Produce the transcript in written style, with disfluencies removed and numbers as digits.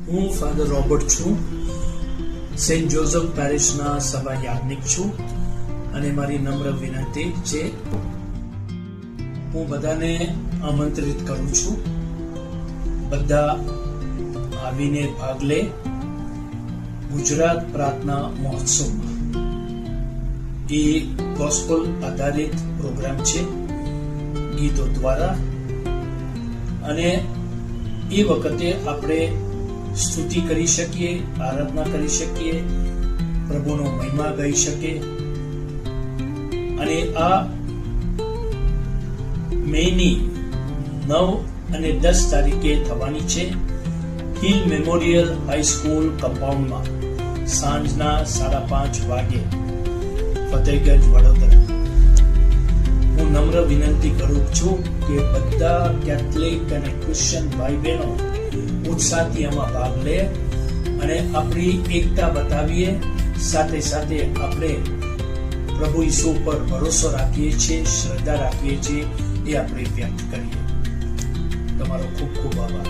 હું father Robert છું, Saint જોઝફ પેરિશના સભા યાજ્ઞિક છું અને મારી નમ્ર વિનંતી છે, હું બધાને આમંત્રિત કરું છું, બધા આવીને ભાગ લે ગુજરાત પ્રાર્થના મહોત્સવમાં. એ ગોસ્પલ આધારિત પ્રોગ્રામ છે, ગીતો દ્વારા, અને એ વખતે આપણે સ્તુતિ કરી શકીએ, આરાધના કરી શકીએ, પ્રભુનો મહિમા ગાઈ શકીએ. અને આ મેની 9 અને 10 તારીખે થવાની છે હિલ મેમોરિયલ હાઈસ્કૂલ કમ્પાઉન્ડમાં સાંજના 5:30 વાગે, ફતેહગંજ, વડોદરા. હું નમ્ર વિનંતી કરું છું કે બધા કેથલિક અને ક્રિશ્ચિયન ભાઈ બહેનો ઉત્સાહથી આમાં ભાગ લે અને આપણી એકતા બતાવીએ. સાથે સાથે આપણે પ્રભુ ઈસુ પર ભરોસો રાખીએ છીએ, શ્રદ્ધા રાખીએ છીએ, એ આપણે વ્યક્ત કરીએ. તમારો ખૂબ ખૂબ આભાર.